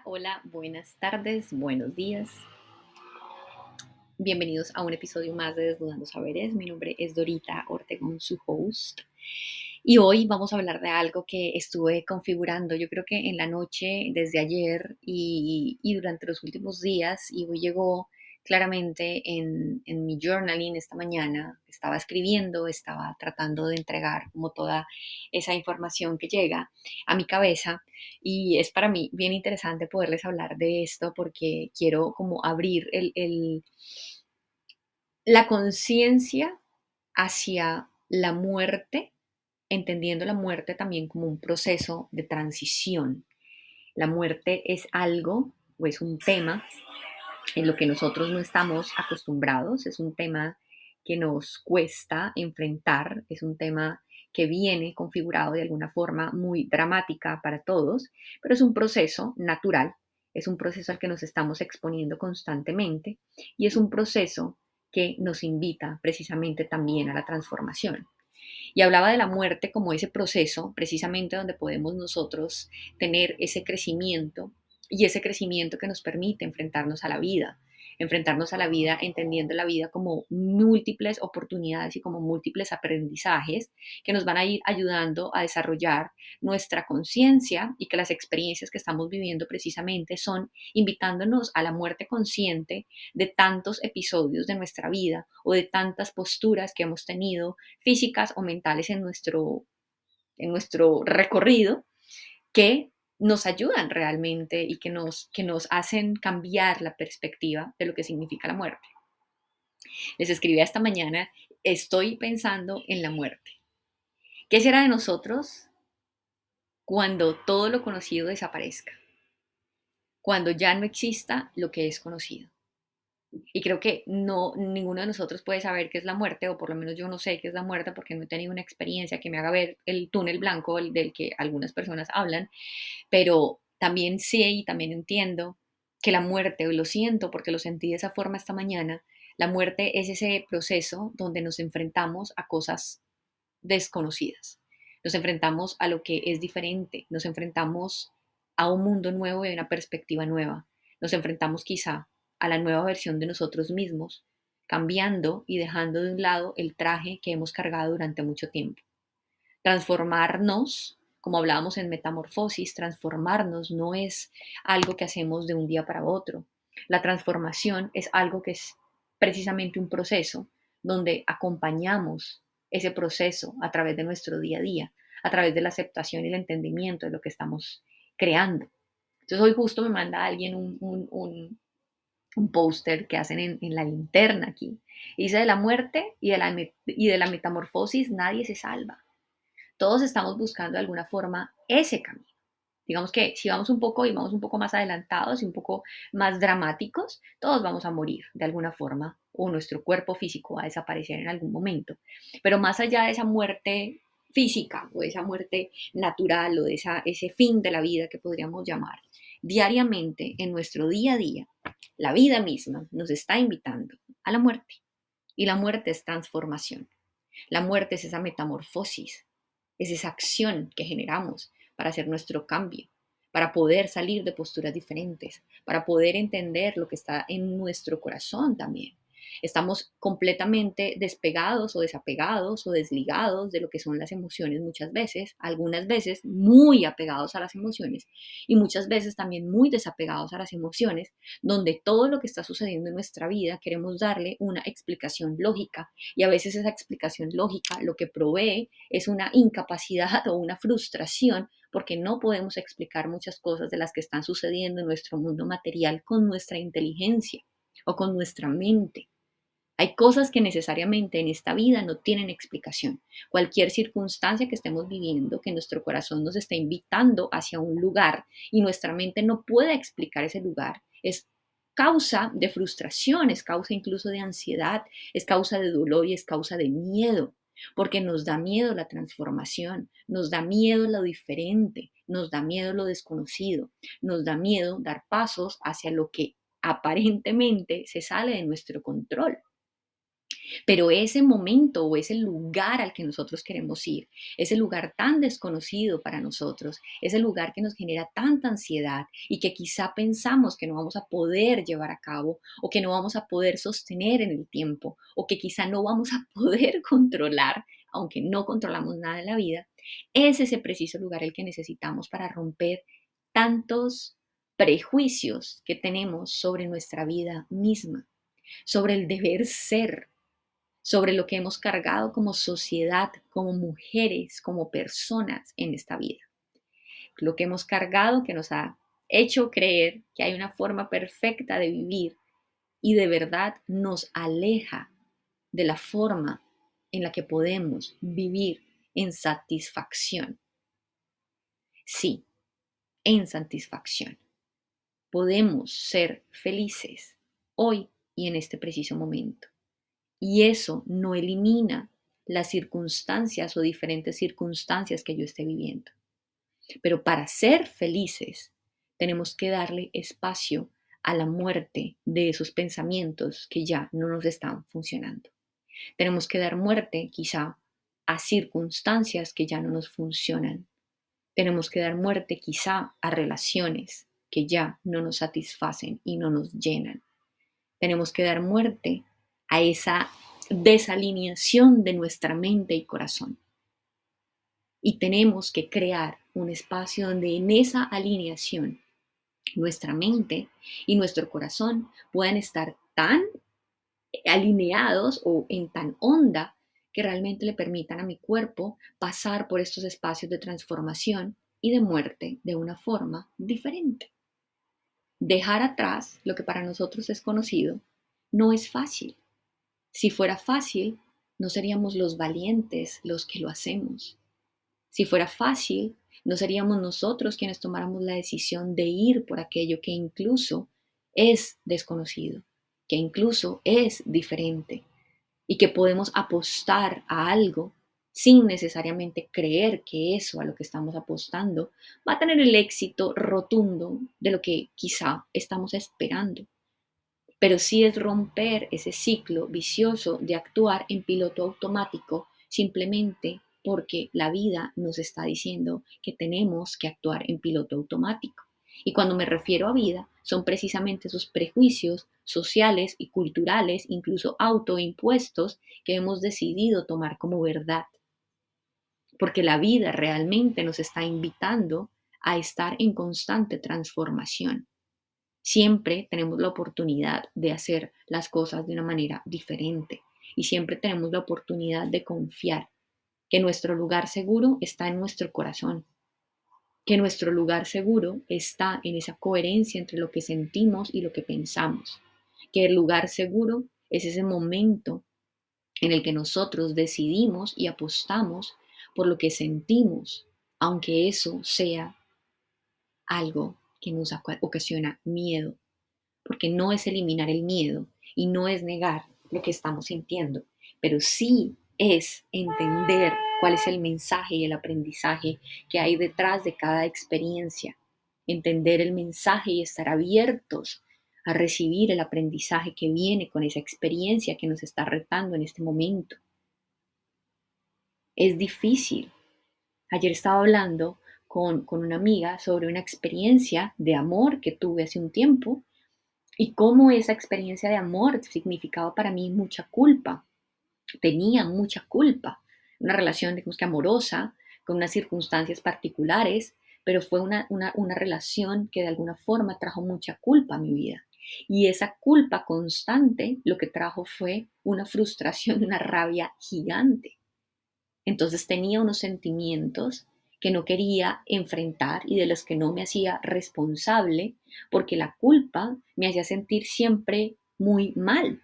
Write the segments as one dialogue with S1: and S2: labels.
S1: Hola, buenas tardes, buenos días. Bienvenidos a un episodio más de Desnudando Saberes. Mi nombre es Dorita Ortegón, su host. Y hoy vamos a hablar de algo que estuve configurando, yo creo que en la noche, desde ayer y durante los últimos días, y hoy llegó claramente en mi journaling esta mañana. Estaba escribiendo, estaba tratando de entregar como toda esa información que llega a mi cabeza, y es para mí bien interesante poderles hablar de esto porque quiero como abrir la conciencia hacia la muerte, entendiendo la muerte también como un proceso de transición. La muerte es algo o es un tema en lo que nosotros no estamos acostumbrados, es un tema que nos cuesta enfrentar, es un tema que viene configurado de alguna forma muy dramática para todos, pero es un proceso natural, es un proceso al que nos estamos exponiendo constantemente y es un proceso que nos invita precisamente también a la transformación. Y hablaba de la muerte como ese proceso, precisamente donde podemos nosotros tener ese crecimiento y ese crecimiento que nos permite enfrentarnos a la vida entendiendo la vida como múltiples oportunidades y como múltiples aprendizajes que nos van a ir ayudando a desarrollar nuestra conciencia, y que las experiencias que estamos viviendo precisamente son invitándonos a la muerte consciente de tantos episodios de nuestra vida o de tantas posturas que hemos tenido físicas o mentales en nuestro recorrido, que nos ayudan realmente y que nos hacen cambiar la perspectiva de lo que significa la muerte. Les escribí esta mañana: estoy pensando en la muerte. ¿Qué será de nosotros cuando todo lo conocido desaparezca? Cuando ya no exista lo que es conocido. Y creo que no, ninguno de nosotros puede saber qué es la muerte, o por lo menos yo no sé qué es la muerte porque no he tenido una experiencia que me haga ver el túnel blanco del que algunas personas hablan, pero también sé y también entiendo que la muerte, lo siento porque lo sentí de esa forma esta mañana, la muerte es ese proceso donde nos enfrentamos a cosas desconocidas, nos enfrentamos a lo que es diferente, nos enfrentamos a un mundo nuevo y a una perspectiva nueva, nos enfrentamos quizá a la nueva versión de nosotros mismos, cambiando y dejando de un lado el traje que hemos cargado durante mucho tiempo. Transformarnos, como hablábamos en Metamorfosis, transformarnos no es algo que hacemos de un día para otro. La transformación es algo que es precisamente un proceso donde acompañamos ese proceso a través de nuestro día a día, a través de la aceptación y el entendimiento de lo que estamos creando. Entonces hoy justo me manda alguien un póster que hacen en la linterna aquí. Y dice: de la muerte y de la metamorfosis nadie se salva. Todos estamos buscando de alguna forma ese camino. Digamos que si vamos un poco y vamos un poco más adelantados y un poco más dramáticos, todos vamos a morir de alguna forma, o nuestro cuerpo físico va a desaparecer en algún momento. Pero más allá de esa muerte física o de esa muerte natural o de ese fin de la vida que podríamos llamar, diariamente en nuestro día a día, la vida misma nos está invitando a la muerte. Y la muerte es transformación. La muerte es esa metamorfosis, es esa acción que generamos para hacer nuestro cambio, para poder salir de posturas diferentes, para poder entender lo que está en nuestro corazón también. Estamos completamente despegados o desapegados o desligados de lo que son las emociones muchas veces, algunas veces muy apegados a las emociones y muchas veces también muy desapegados a las emociones, donde todo lo que está sucediendo en nuestra vida queremos darle una explicación lógica, y a veces esa explicación lógica lo que provee es una incapacidad o una frustración porque no podemos explicar muchas cosas de las que están sucediendo en nuestro mundo material con nuestra inteligencia o con nuestra mente. Hay cosas que necesariamente en esta vida no tienen explicación. Cualquier circunstancia que estemos viviendo, que nuestro corazón nos está invitando hacia un lugar y nuestra mente no puede explicar ese lugar, es causa de frustración, es causa incluso de ansiedad, es causa de dolor y es causa de miedo, porque nos da miedo la transformación, nos da miedo lo diferente, nos da miedo lo desconocido, nos da miedo dar pasos hacia lo que aparentemente se sale de nuestro control. Pero ese momento o ese lugar al que nosotros queremos ir, ese lugar tan desconocido para nosotros, ese lugar que nos genera tanta ansiedad y que quizá pensamos que no vamos a poder llevar a cabo o que no vamos a poder sostener en el tiempo o que quizá no vamos a poder controlar, aunque no controlamos nada en la vida, es ese preciso lugar el que necesitamos para romper tantos prejuicios que tenemos sobre nuestra vida misma, sobre el deber ser, sobre lo que hemos cargado como sociedad, como mujeres, como personas en esta vida. Lo que hemos cargado que nos ha hecho creer que hay una forma perfecta de vivir y de verdad nos aleja de la forma en la que podemos vivir en satisfacción. Sí, en satisfacción. Podemos ser felices hoy y en este preciso momento. Y eso no elimina las circunstancias o diferentes circunstancias que yo esté viviendo. Pero para ser felices, tenemos que darle espacio a la muerte de esos pensamientos que ya no nos están funcionando. Tenemos que dar muerte quizá a circunstancias que ya no nos funcionan. Tenemos que dar muerte quizá a relaciones que ya no nos satisfacen y no nos llenan. Tenemos que dar muerte a esa desalineación de nuestra mente y corazón. Y tenemos que crear un espacio donde en esa alineación nuestra mente y nuestro corazón puedan estar tan alineados o en tan onda que realmente le permitan a mi cuerpo pasar por estos espacios de transformación y de muerte de una forma diferente. Dejar atrás lo que para nosotros es conocido no es fácil. Si fuera fácil, no seríamos los valientes los que lo hacemos. Si fuera fácil, no seríamos nosotros quienes tomáramos la decisión de ir por aquello que incluso es desconocido, que incluso es diferente y que podemos apostar a algo sin necesariamente creer que eso a lo que estamos apostando va a tener el éxito rotundo de lo que quizá estamos esperando. Pero sí es romper ese ciclo vicioso de actuar en piloto automático simplemente porque la vida nos está diciendo que tenemos que actuar en piloto automático. Y cuando me refiero a vida, son precisamente esos prejuicios sociales y culturales, incluso autoimpuestos, que hemos decidido tomar como verdad. Porque la vida realmente nos está invitando a estar en constante transformación. Siempre tenemos la oportunidad de hacer las cosas de una manera diferente y siempre tenemos la oportunidad de confiar que nuestro lugar seguro está en nuestro corazón, que nuestro lugar seguro está en esa coherencia entre lo que sentimos y lo que pensamos, que el lugar seguro es ese momento en el que nosotros decidimos y apostamos por lo que sentimos, aunque eso sea algo que nos ocasiona miedo, porque no es eliminar el miedo y no es negar lo que estamos sintiendo, pero sí es entender cuál es el mensaje y el aprendizaje que hay detrás de cada experiencia, entender el mensaje y estar abiertos a recibir el aprendizaje que viene con esa experiencia que nos está retando en este momento. Es difícil. Ayer estaba hablando con una amiga sobre una experiencia de amor que tuve hace un tiempo y cómo esa experiencia de amor significaba para mí mucha culpa. Tenía mucha culpa. Una relación, digamos que amorosa, con unas circunstancias particulares, pero fue una relación que de alguna forma trajo mucha culpa a mi vida. Y esa culpa constante lo que trajo fue una frustración, una rabia gigante. Entonces tenía unos sentimientos que no quería enfrentar y de los que no me hacía responsable porque la culpa me hacía sentir siempre muy mal.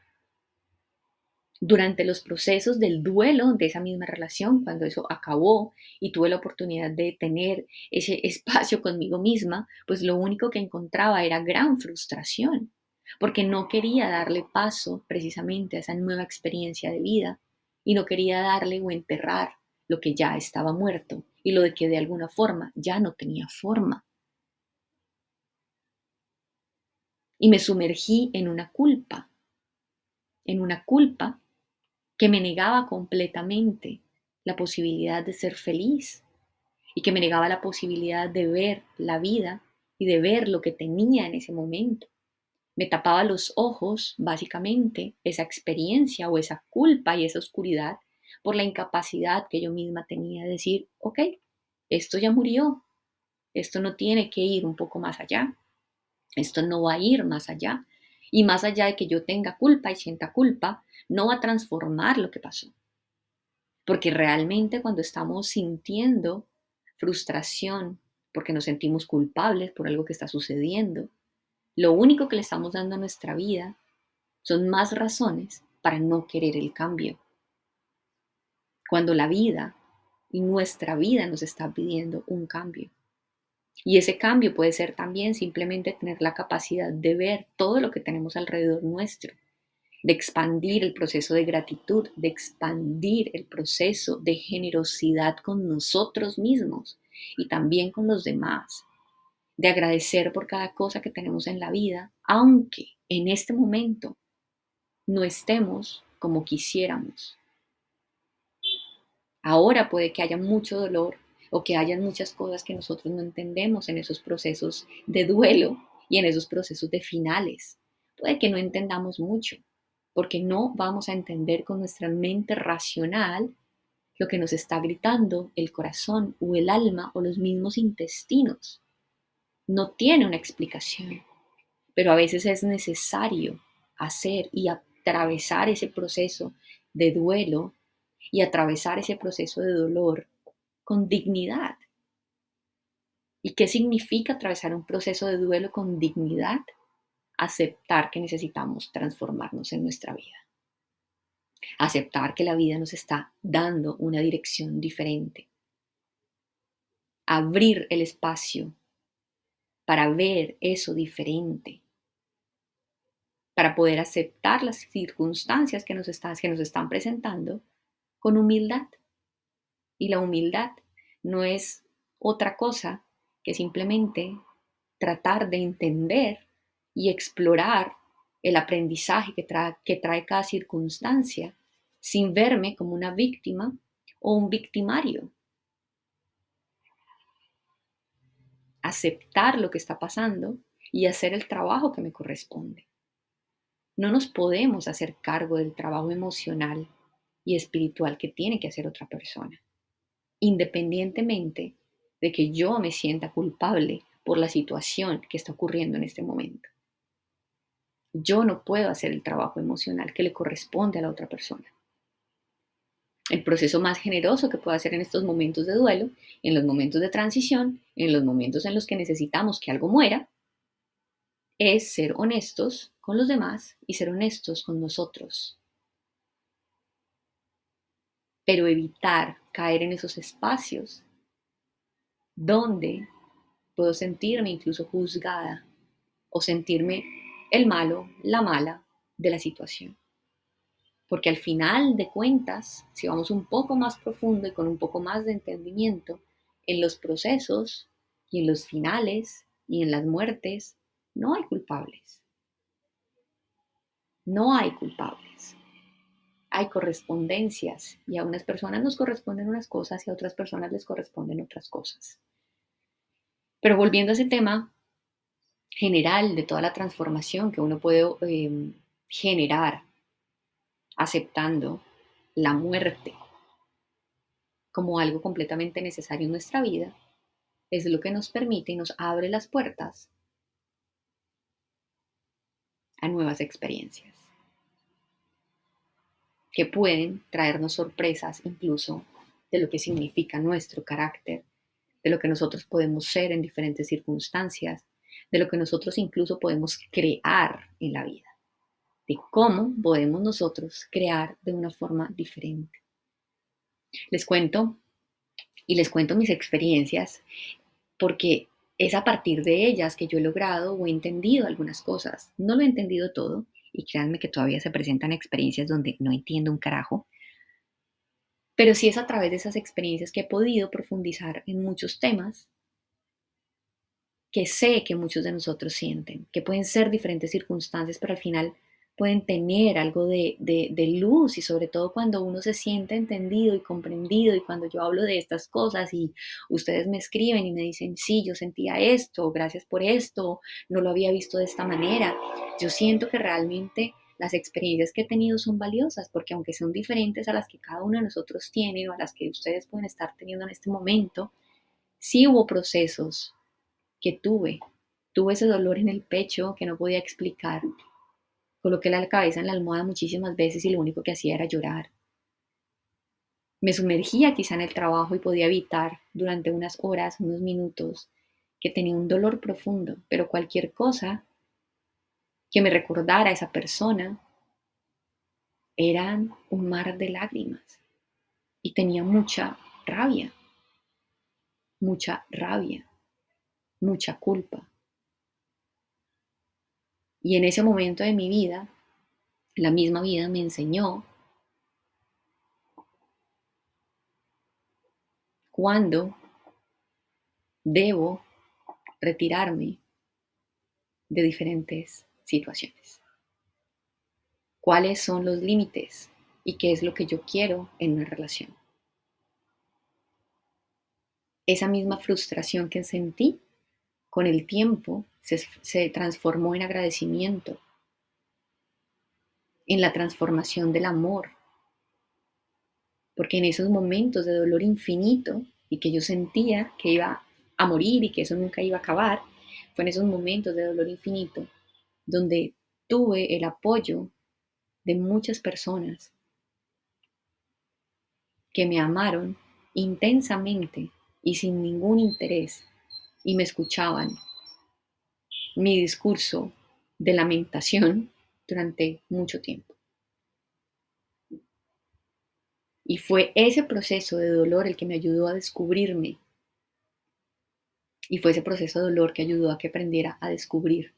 S1: Durante los procesos del duelo de esa misma relación, cuando eso acabó y tuve la oportunidad de tener ese espacio conmigo misma, pues lo único que encontraba era gran frustración, porque no quería darle paso precisamente a esa nueva experiencia de vida y no quería darle o enterrar lo que ya estaba muerto y lo de que de alguna forma ya no tenía forma. Y me sumergí en una culpa que me negaba completamente la posibilidad de ser feliz y que me negaba la posibilidad de ver la vida y de ver lo que tenía en ese momento. Me tapaba los ojos, básicamente, esa experiencia o esa culpa y esa oscuridad por la incapacidad que yo misma tenía de decir, ok, esto ya murió, esto no tiene que ir un poco más allá, esto no va a ir más allá. Y más allá de que yo tenga culpa y sienta culpa, no va a transformar lo que pasó. Porque realmente cuando estamos sintiendo frustración, porque nos sentimos culpables por algo que está sucediendo, lo único que le estamos dando a nuestra vida son más razones para no querer el cambio. Cuando la vida y nuestra vida nos está pidiendo un cambio. Y ese cambio puede ser también simplemente tener la capacidad de ver todo lo que tenemos alrededor nuestro, de expandir el proceso de gratitud, de expandir el proceso de generosidad con nosotros mismos y también con los demás, de agradecer por cada cosa que tenemos en la vida, aunque en este momento no estemos como quisiéramos. Ahora puede que haya mucho dolor o que hayan muchas cosas que nosotros no entendemos en esos procesos de duelo y en esos procesos de finales. Puede que no entendamos mucho, porque no vamos a entender con nuestra mente racional lo que nos está gritando el corazón o el alma o los mismos intestinos. No tiene una explicación, pero a veces es necesario hacer y atravesar ese proceso de duelo y atravesar ese proceso de dolor con dignidad. ¿Y qué significa atravesar un proceso de duelo con dignidad? Aceptar que necesitamos transformarnos en nuestra vida. Aceptar que la vida nos está dando una dirección diferente. Abrir el espacio para ver eso diferente. Para poder aceptar las circunstancias que nos están presentando con humildad. Y la humildad no es otra cosa que simplemente tratar de entender y explorar el aprendizaje que trae cada circunstancia sin verme como una víctima o un victimario. Aceptar lo que está pasando y hacer el trabajo que me corresponde. No nos podemos hacer cargo del trabajo emocional y espiritual que tiene que hacer otra persona, independientemente de que yo me sienta culpable por la situación que está ocurriendo en este momento. Yo no puedo hacer el trabajo emocional que le corresponde a la otra persona. El proceso más generoso que puedo hacer en estos momentos de duelo, en los momentos de transición, en los momentos en los que necesitamos que algo muera, es ser honestos con los demás y ser honestos con nosotros. Pero evitar caer en esos espacios donde puedo sentirme incluso juzgada o sentirme el malo, la mala de la situación. Porque al final de cuentas, si vamos un poco más profundo y con un poco más de entendimiento, en los procesos y en los finales y en las muertes, no hay culpables. No hay culpables. Hay correspondencias y a unas personas nos corresponden unas cosas y a otras personas les corresponden otras cosas. Pero volviendo a ese tema general de toda la transformación que uno puede generar aceptando la muerte como algo completamente necesario en nuestra vida, es lo que nos permite y nos abre las puertas a nuevas experiencias que pueden traernos sorpresas incluso de lo que significa nuestro carácter, de lo que nosotros podemos ser en diferentes circunstancias, de lo que nosotros incluso podemos crear en la vida, de cómo podemos nosotros crear de una forma diferente. Les cuento y les cuento mis experiencias porque es a partir de ellas que yo he logrado o he entendido algunas cosas. No lo he entendido todo y créanme que todavía se presentan experiencias donde no entiendo un carajo, pero sí es a través de esas experiencias que he podido profundizar en muchos temas que sé que muchos de nosotros sienten, que pueden ser diferentes circunstancias, pero al final pueden tener algo de luz, y sobre todo cuando uno se siente entendido y comprendido, y cuando yo hablo de estas cosas y ustedes me escriben y me dicen, sí, yo sentía esto, gracias por esto, no lo había visto de esta manera. Yo siento que realmente las experiencias que he tenido son valiosas, porque aunque son diferentes a las que cada uno de nosotros tiene o a las que ustedes pueden estar teniendo en este momento, sí hubo procesos que tuve ese dolor en el pecho que no podía explicar. Coloqué la cabeza en la almohada muchísimas veces y lo único que hacía era llorar. Me sumergía quizá en el trabajo y podía evitar durante unas horas, unos minutos, que tenía un dolor profundo, pero cualquier cosa que me recordara a esa persona eran un mar de lágrimas, y tenía mucha rabia, mucha culpa. Y en ese momento de mi vida, la misma vida me enseñó cuándo debo retirarme de diferentes situaciones. ¿Cuáles son los límites y qué es lo que yo quiero en una relación? Esa misma frustración que sentí con el tiempo se transformó en agradecimiento, en la transformación del amor, porque en esos momentos de dolor infinito y que yo sentía que iba a morir y que eso nunca iba a acabar, fue en esos momentos de dolor infinito donde tuve el apoyo de muchas personas que me amaron intensamente y sin ningún interés, y me escuchaban mi discurso de lamentación durante mucho tiempo. Y fue ese proceso de dolor el que me ayudó a descubrirme, y fue ese proceso de dolor que ayudó a que aprendiera a descubrir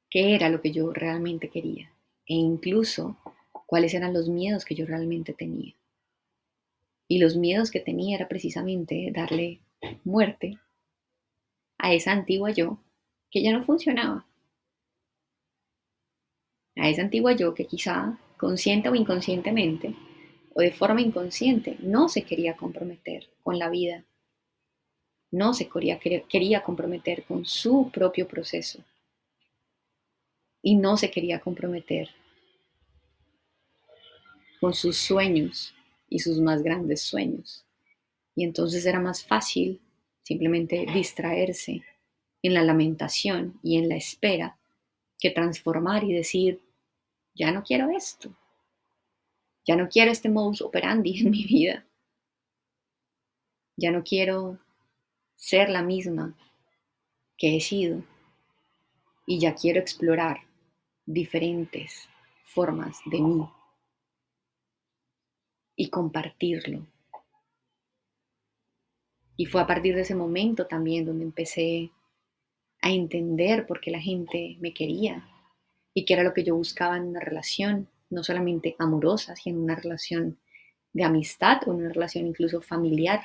S1: qué era lo que yo realmente quería, e incluso cuáles eran los miedos que yo realmente tenía. Y los miedos que tenía era precisamente darle muerte a esa antigua yo que ya no funcionaba, a esa antigua yo que quizá consciente o inconscientemente o de forma inconsciente no se quería comprometer con la vida, no se quería comprometer con su propio proceso, y no se quería comprometer con sus sueños y sus más grandes sueños. Y entonces era más fácil simplemente distraerse en la lamentación y en la espera que transformar y decir, ya no quiero esto, ya no quiero este modus operandi en mi vida, ya no quiero ser la misma que he sido, y ya quiero explorar diferentes formas de mí y compartirlo. Y fue a partir de ese momento también donde empecé a entender por qué la gente me quería y qué era lo que yo buscaba en una relación, no solamente amorosa, sino en una relación de amistad o en una relación incluso familiar.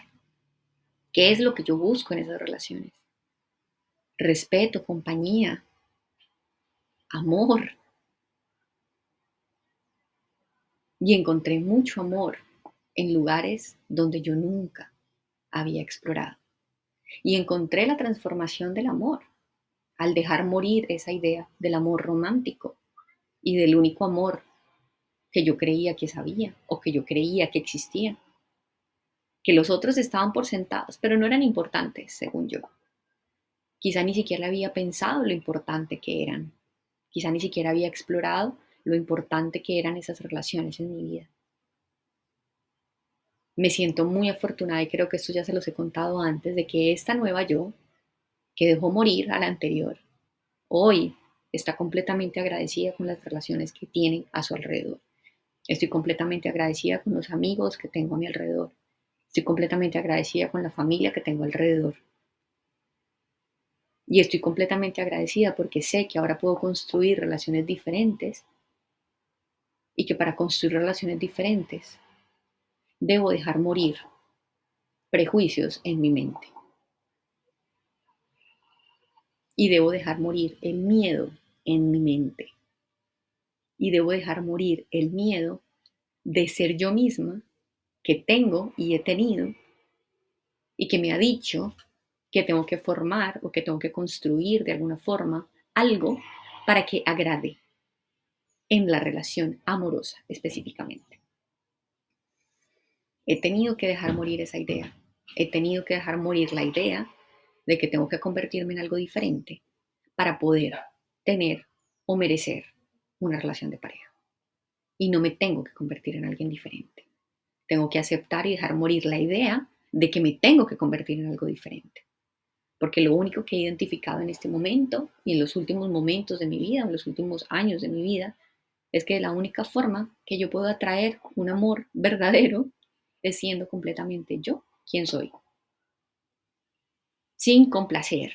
S1: ¿Qué es lo que yo busco en esas relaciones? Respeto, compañía, amor. Y encontré mucho amor en lugares donde yo nunca había explorado. Y encontré la transformación del amor al dejar morir esa idea del amor romántico y del único amor que yo creía que sabía o que yo creía que existía. Que los otros estaban por sentados, pero no eran importantes, según yo. Quizá ni siquiera había pensado lo importante que eran. Quizá ni siquiera había explorado lo importante que eran esas relaciones en mi vida. Me siento muy afortunada, y creo que esto ya se los he contado antes, de que esta nueva yo, que dejó morir a la anterior, hoy está completamente agradecida con las relaciones que tiene a su alrededor. Estoy completamente agradecida con los amigos que tengo a mi alrededor. Estoy completamente agradecida con la familia que tengo alrededor. Y estoy completamente agradecida porque sé que ahora puedo construir relaciones diferentes, y que para construir relaciones diferentes debo dejar morir prejuicios en mi mente. Y debo dejar morir el miedo en mi mente. Y debo dejar morir el miedo de ser yo misma, que tengo y he tenido, y que me ha dicho que tengo que formar o que tengo que construir de alguna forma algo para que agrade en la relación amorosa específicamente. He tenido que dejar morir esa idea. He tenido que dejar morir la idea de que tengo que convertirme en algo diferente para poder tener o merecer una relación de pareja. Y no me tengo que convertir en alguien diferente. Tengo que aceptar y dejar morir la idea de que me tengo que convertir en algo diferente. Porque lo único que he identificado en este momento y en los últimos momentos de mi vida, en los últimos años de mi vida, es que la única forma que yo puedo atraer un amor verdadero es siendo completamente yo quien soy, sin complacer,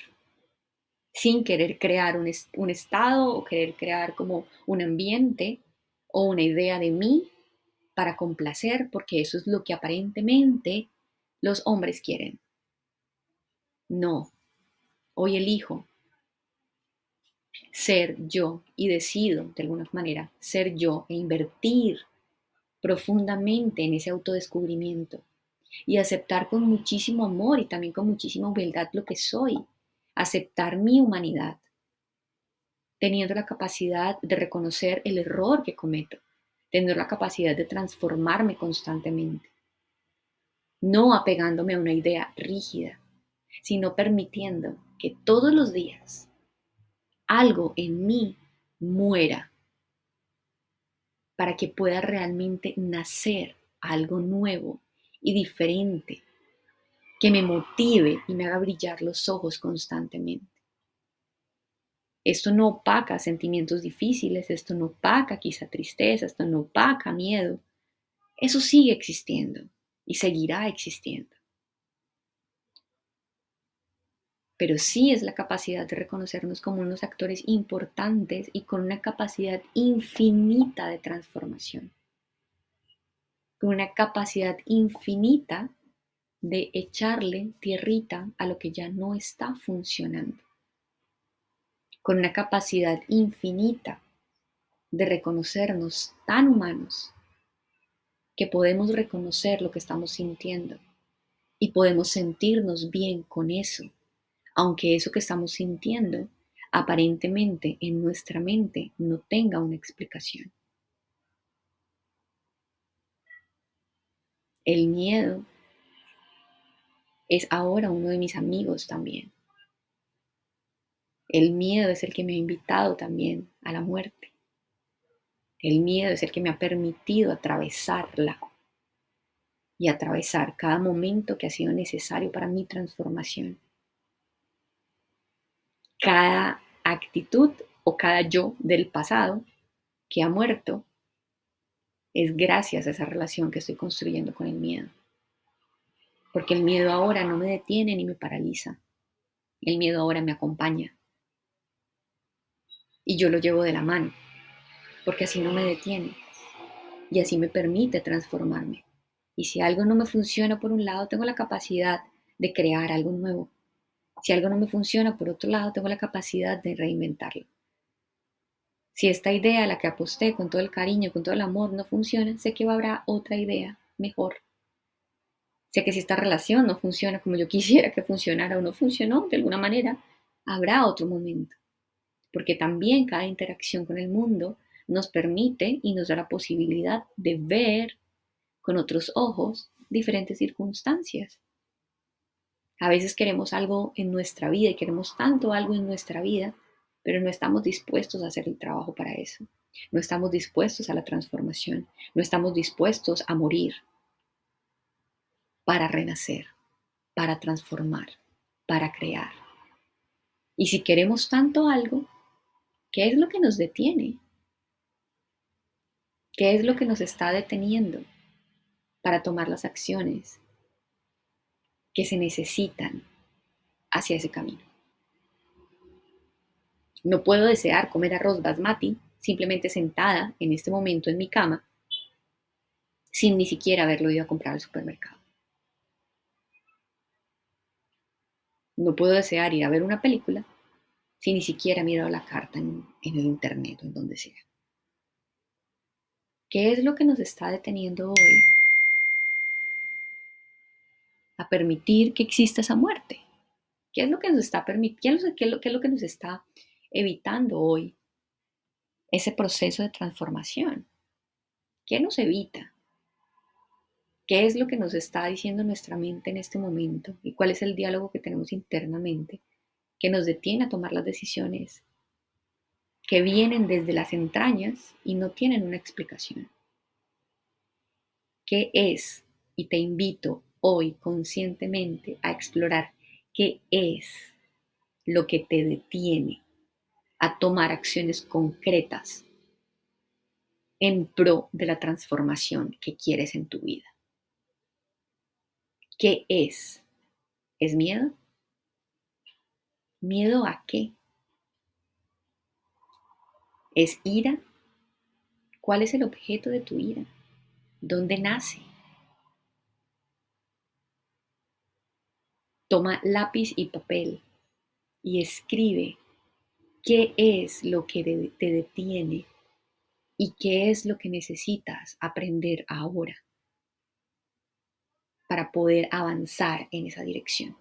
S1: sin querer crear un estado o querer crear como un ambiente o una idea de mí para complacer, porque eso es lo que aparentemente los hombres quieren. No, hoy elijo ser yo y decido de alguna manera ser yo e invertir profundamente en ese autodescubrimiento y aceptar con muchísimo amor y también con muchísima humildad lo que soy, aceptar mi humanidad, teniendo la capacidad de reconocer el error que cometo, teniendo la capacidad de transformarme constantemente, no apegándome a una idea rígida, sino permitiendo que todos los días algo en mí muera para que pueda realmente nacer algo nuevo y diferente que me motive y me haga brillar los ojos constantemente. Esto no opaca sentimientos difíciles, esto no opaca quizá tristeza, esto no opaca miedo. Eso sigue existiendo y seguirá existiendo. Pero sí es la capacidad de reconocernos como unos actores importantes y con una capacidad infinita de transformación, con una capacidad infinita de echarle tierrita a lo que ya no está funcionando, con una capacidad infinita de reconocernos tan humanos que podemos reconocer lo que estamos sintiendo y podemos sentirnos bien con eso, aunque eso que estamos sintiendo aparentemente en nuestra mente no tenga una explicación. El miedo es ahora uno de mis amigos también. El miedo es el que me ha invitado también a la muerte. El miedo es el que me ha permitido atravesarla y atravesar cada momento que ha sido necesario para mi transformación. Cada actitud o cada yo del pasado que ha muerto es gracias a esa relación que estoy construyendo con el miedo. Porque el miedo ahora no me detiene ni me paraliza. El miedo ahora me acompaña. Y yo lo llevo de la mano, porque así no me detiene. Y así me permite transformarme. Y si algo no me funciona por un lado, tengo la capacidad de crear algo nuevo. Si algo no me funciona por otro lado, tengo la capacidad de reinventarlo. Si esta idea a la que aposté con todo el cariño, con todo el amor, no funciona, sé que habrá otra idea mejor. Sé que si esta relación no funciona como yo quisiera que funcionara o no funcionó de alguna manera, habrá otro momento. Porque también cada interacción con el mundo nos permite y nos da la posibilidad de ver con otros ojos diferentes circunstancias. A veces queremos algo en nuestra vida y queremos tanto algo en nuestra vida, pero no estamos dispuestos a hacer el trabajo para eso. No estamos dispuestos a la transformación. No estamos dispuestos a morir para renacer, para transformar, para crear. Y si queremos tanto algo, ¿qué es lo que nos detiene? ¿Qué es lo que nos está deteniendo para tomar las acciones que se necesitan hacia ese camino? No puedo desear comer arroz basmati simplemente sentada en este momento en mi cama sin ni siquiera haberlo ido a comprar al supermercado. No puedo desear ir a ver una película si ni siquiera he mirado la carta en el internet o en donde sea? ¿Qué es lo que nos está deteniendo hoy a permitir que exista esa muerte? ¿Qué es lo que nos está permitiendo? ¿Qué es lo que nos está evitando hoy ese proceso de transformación? ¿Qué nos evita? ¿Qué es lo que nos está diciendo nuestra mente en este momento? ¿Y cuál es el diálogo que tenemos internamente que nos detiene a tomar las decisiones que vienen desde las entrañas y no tienen una explicación? ¿Qué es? Y te invito hoy conscientemente a explorar qué es lo que te detiene a tomar acciones concretas en pro de la transformación que quieres en tu vida. ¿Qué es? ¿Es miedo? ¿Miedo a qué? ¿Es ira? ¿Cuál es el objeto de tu ira? ¿Dónde nace? Toma lápiz y papel y escribe qué es lo que te detiene y qué es lo que necesitas aprender ahora para poder avanzar en esa dirección.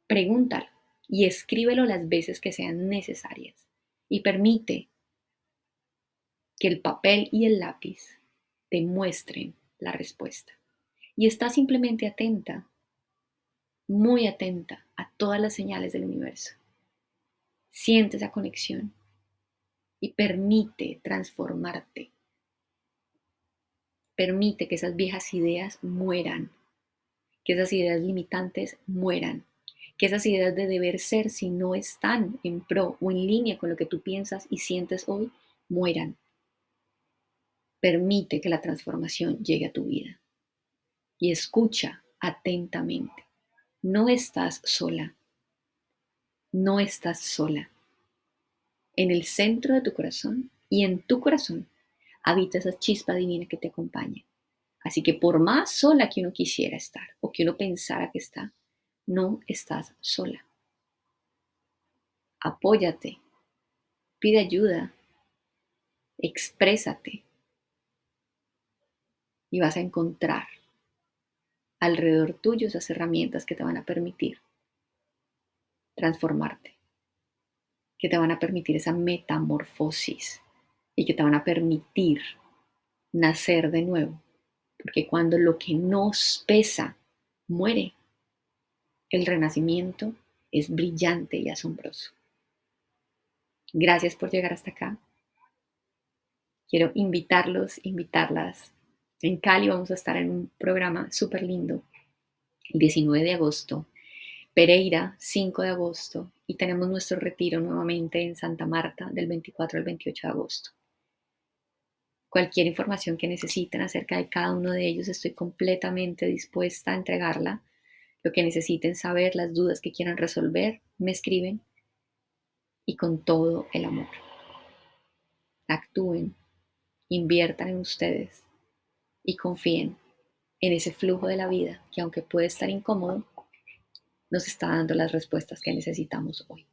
S1: Pregúntalo y escríbelo las veces que sean necesarias y permite que el papel y el lápiz te muestren la respuesta. Y está simplemente atenta, muy atenta a todas las señales del universo. Siente esa conexión y permite transformarte. Permite que esas viejas ideas mueran, que esas ideas limitantes mueran, que esas ideas de deber ser, si no están en pro o en línea con lo que tú piensas y sientes hoy, mueran. Permite que la transformación llegue a tu vida y escucha atentamente. No estás sola, no estás sola. En el centro de tu corazón y en tu corazón habita esa chispa divina que te acompaña. Así que por más sola que uno quisiera estar o que uno pensara que está, no estás sola. Apóyate, pide ayuda, exprésate y vas a encontrar alrededor tuyo esas herramientas que te van a permitir transformarte, que te van a permitir esa metamorfosis y que te van a permitir nacer de nuevo. Porque cuando lo que nos pesa muere, el renacimiento es brillante y asombroso. Gracias por llegar hasta acá. Quiero invitarlas. En Cali vamos a estar en un programa súper lindo el 19 de agosto, Pereira 5 de agosto y tenemos nuestro retiro nuevamente en Santa Marta del 24 al 28 de agosto. Cualquier información que necesiten acerca de cada uno de ellos, estoy completamente dispuesta a entregarla. Lo que necesiten saber, las dudas que quieran resolver, me escriben y con todo el amor. Actúen, inviertan en ustedes y confíen en ese flujo de la vida que, aunque puede estar incómodo, nos está dando las respuestas que necesitamos hoy.